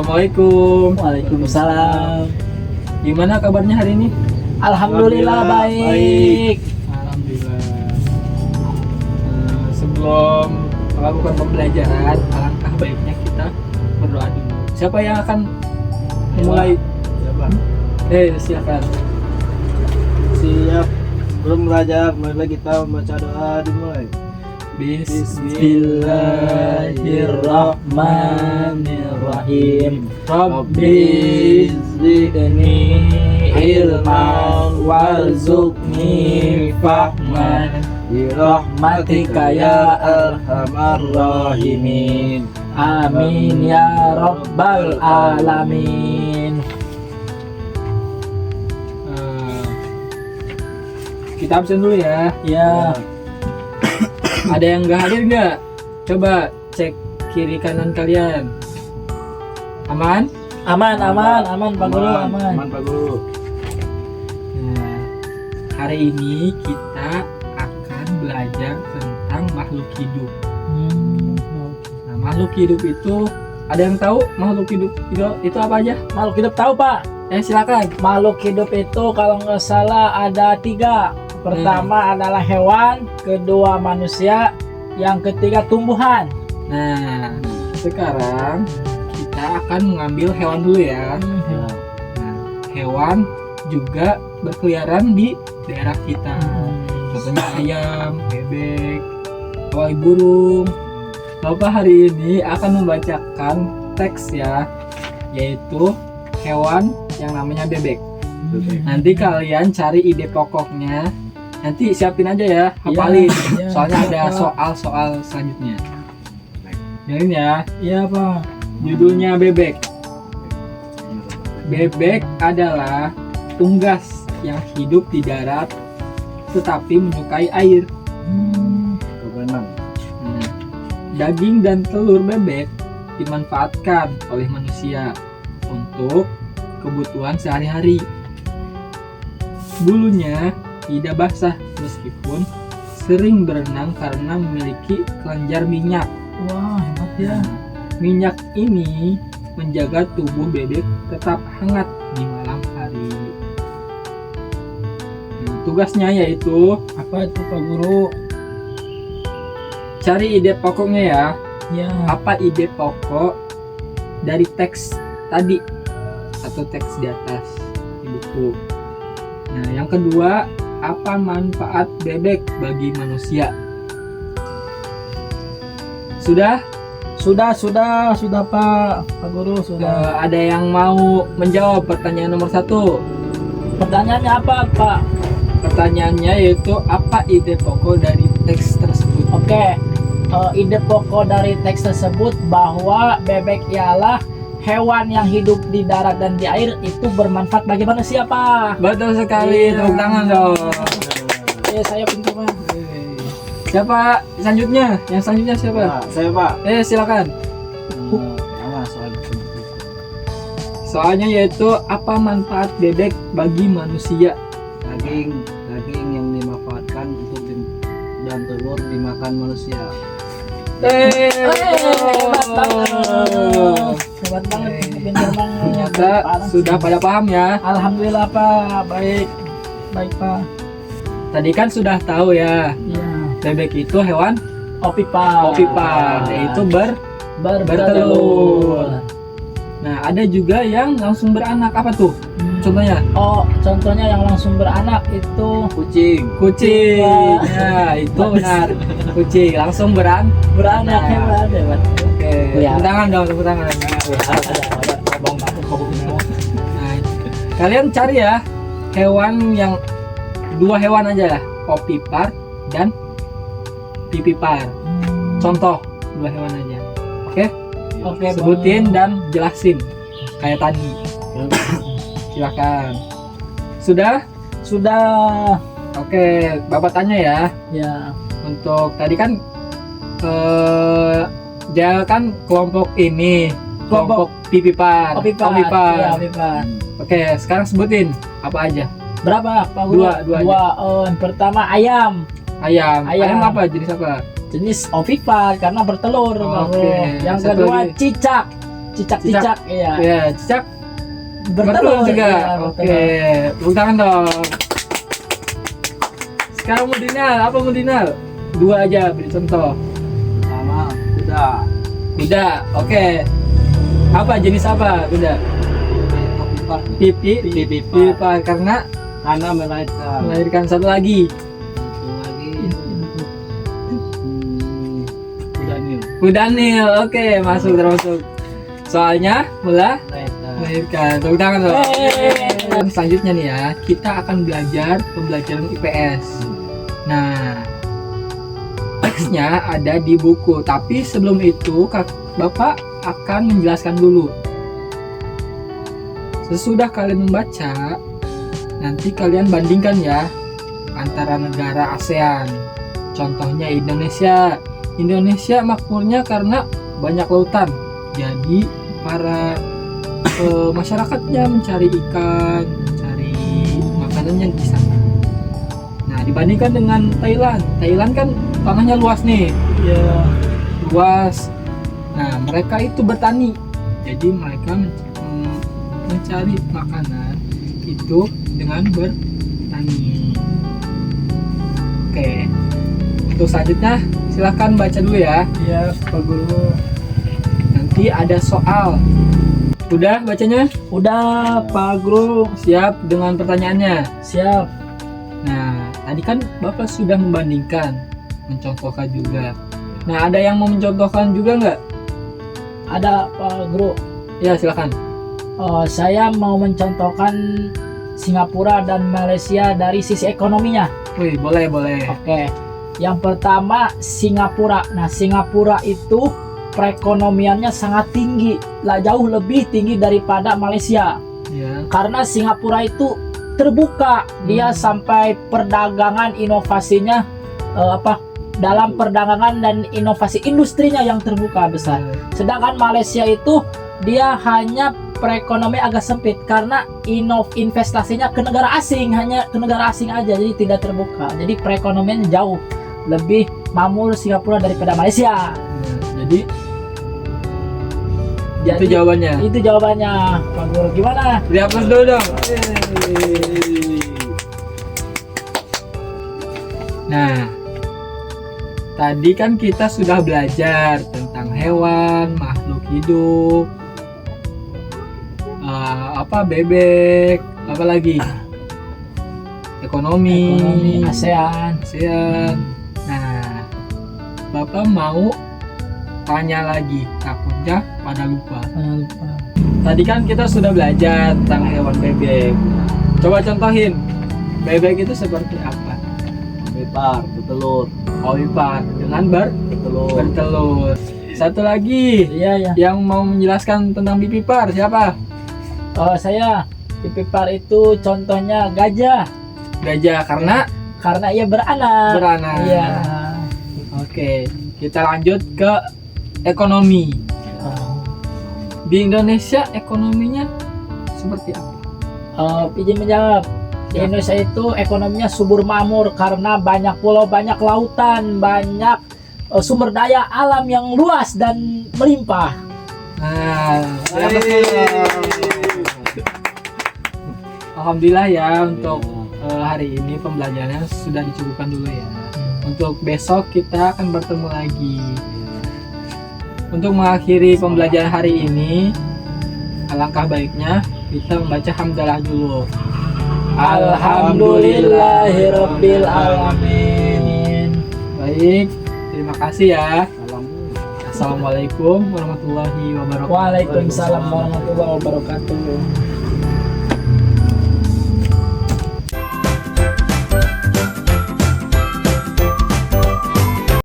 Assalamualaikum. Waalaikumsalam. Gimana kabarnya hari ini? Alhamdulillah baik. Alhamdulillah. Sebelum melakukan pembelajaran, alangkah baiknya kita berdoa dulu. Siapa yang akan mulai? Siapa? Silakan. Siap. Belum belajar, mari kita membaca doa dimulai. Bismillahirrahmanirrahim. Rabbi zidni ilman warzuqni fahman birahmatika ya arhamar rahimin. Amin ya rabbal alamin. Kita absen dulu ya. Ya. Ada yang nggak hadir nggak? Coba cek kiri kanan kalian. Aman? Aman Pak Guru, aman. Aman Pak Guru. Nah, hari ini kita akan belajar tentang makhluk hidup. Nah, makhluk hidup itu ada yang tahu makhluk hidup itu apa aja? Makhluk hidup tahu Pak? Silakan. Makhluk hidup itu kalau nggak salah ada 3. Pertama adalah hewan, kedua manusia, yang ketiga tumbuhan. Nah, sekarang kita akan mengambil hewan dulu ya. Nah, hewan juga berkeliaran di daerah kita. Contohnya ayam, bebek, kawai burung. Bapak hari ini akan membacakan teks ya, yaitu hewan yang namanya bebek. Nanti kalian cari ide pokoknya. Nanti siapin aja ya, hafalin. Iya, Soalnya iya, ada Pak. soal-soal selanjutnya. Dengerin ya. Iya Pak. Judulnya bebek. Bebek adalah unggas yang hidup di darat tetapi menyukai air. Kebenaran. Daging dan telur bebek dimanfaatkan oleh manusia untuk kebutuhan sehari-hari. Bulunya tidak basah meskipun sering berenang karena memiliki kelenjar minyak. Wah, hebat ya. Minyak ini menjaga tubuh bebek tetap hangat di malam hari. Tugasnya yaitu Apa itu Pak Guru? cari ide pokoknya ya. Ya. Apa ide pokok dari teks tadi atau teks di atas di buku. Nah, yang kedua, apa manfaat bebek bagi manusia? Sudah? Sudah Pak Guru, sudah. Ada yang mau menjawab pertanyaan nomor 1? Pertanyaannya apa Pak? Pertanyaannya yaitu apa ide pokok dari teks tersebut? Oke. Ide pokok dari teks tersebut bahwa bebek ialah hewan yang hidup di darat dan di air, itu bermanfaat bagi manusia Pak. Betul sekali, Iya. tepuk tangan dong. Saya pintar Pak. Siapa selanjutnya? Yang selanjutnya siapa? Nah, saya Pak. Silakan. Sama soal itu. Soalnya yaitu apa manfaat bebek bagi manusia? Daging yang dimanfaatkan untuk dan telur dimakan manusia. Hebat banget, pintar banget. Ternyata sudah pada paham ya. Alhamdulillah Pak, baik Pak. Tadi kan sudah tahu ya, Iya. bebek itu hewan Opipar. yaitu bertelur. bertelur. Nah, ada juga yang langsung beranak. Apa tuh? Contohnya? Contohnya yang langsung beranak itu Kucing. Kucing. Wah. Ya, itu benar. Kucing langsung beranak. beranak, hebat. Oke. Iya. Tepuk tangan dong, tepuk tangan. Nah, kalian cari ya hewan yang 2 hewan aja ya, opipar dan pipipar. Contoh 2 hewan aja. Oke? Oke, Sebutin dan jelasin kayak tadi. Silakan. Sudah? Sudah. Oke, Bapak tanya ya. Ya. Untuk tadi kan dia kan kelompok ini, kelompok pipipar. Opipar. Opipar. Ya, Opipar. Oke, sekarang sebutin apa aja. Berapa Pak Guru? Dua Yang pertama ayam. Ayam. Ayam. Ayam apa? Jenis apa? Jenis ovipar karena bertelur Pak Oke. Guru. Yang Satu kedua lagi. cicak. cicak-cicak iya. Ya, cicak Bertelur juga. iya, Oke, bertelur. tepuk tangan dong. Sekarang Mudinal, apa Mudinal? 2 aja, beri contoh. Sama kuda. Kuda, oke. Apa jenis apa kuda? Pipi, pipa karena Karena melahirkan. melahirkan satu lagi. Satu lagi. Kuda Nil. Kuda Nil, oke, masuk termasuk. Soalnya melahirkan. Tepuk tangan dong. Dan selanjutnya nih ya, kita akan belajar pembelajaran IPS. Nah, teksnya ada di buku, tapi sebelum itu Bapak akan menjelaskan dulu. Sesudah kalian membaca, nanti kalian bandingkan ya antara negara ASEAN. Contohnya Indonesia. Indonesia makmurnya karena banyak lautan. Jadi para masyarakatnya mencari ikan, mencari makanannya di sana. Nah, dibandingkan dengan Thailand. Thailand kan tanahnya luas nih. Iya. Luas. Nah, mereka itu bertani. Jadi mereka mencari makanan itu dengan bertani. Oke. Untuk selanjutnya silahkan baca dulu ya. Iya, Pak Guru. Nanti ada soal. Udah bacanya? Udah, Pak Guru. Siap dengan pertanyaannya? Siap. Nah, tadi kan Bapak sudah membandingkan, mencontohkan juga. Nah, ada yang mau mencontohkan juga nggak? Ada, Pak Guru. Ya, silakan. Saya mau mencontohkan Singapura dan Malaysia dari sisi ekonominya. Wih, boleh, boleh. Oke. Yang pertama Singapura. Nah, Singapura itu perekonomiannya sangat tinggi, lah jauh lebih tinggi daripada Malaysia. Ya. Karena Singapura itu terbuka, dia sampai perdagangan inovasinya dalam perdagangan dan inovasi industrinya yang terbuka besar. Sedangkan Malaysia itu dia hanya perekonomian agak sempit karena investasinya ke negara asing, hanya ke negara asing aja, jadi tidak terbuka. Jadi perekonomiannya jauh lebih makmur Singapura daripada Malaysia. Jadi itu jawabannya. Itu jawabannya, Pak Guru. Gimana? Beri aplaus dulu dong. Nah, tadi kan kita sudah belajar tentang hewan, makhluk hidup, bebek, apa lagi? Ekonomi ASEAN. Nah, Bapak mau tanya lagi, takutnya pada lupa. Tadi kan kita sudah belajar tentang hewan bebek. Coba contohin, bebek itu seperti apa? Ovipar, bertelur. Ovipar dengan Bertelur. bertelur. Satu lagi Iya. yang mau menjelaskan tentang bipipar siapa? Saya Pipipar itu contohnya gajah Gajah karena ia beranak. beranak. Iya. Oke, kita lanjut ke ekonomi. Di Indonesia ekonominya seperti apa? Izin menjawab. Di Indonesia itu ekonominya subur makmur karena banyak pulau, banyak lautan, banyak sumber daya alam yang luas dan melimpah. Nah, alhamdulillah ya untuk hari ini pembelajarannya sudah dicukupkan dulu ya. Untuk besok kita akan bertemu lagi. Untuk mengakhiri pembelajaran hari ini, alangkah baiknya kita membaca hamdalah dulu. Alhamdulillahirabbil alamin. Baik, terima kasih ya. Assalamualaikum warahmatullahi wabarakatuh. Waalaikumsalam warahmatullahi wabarakatuh.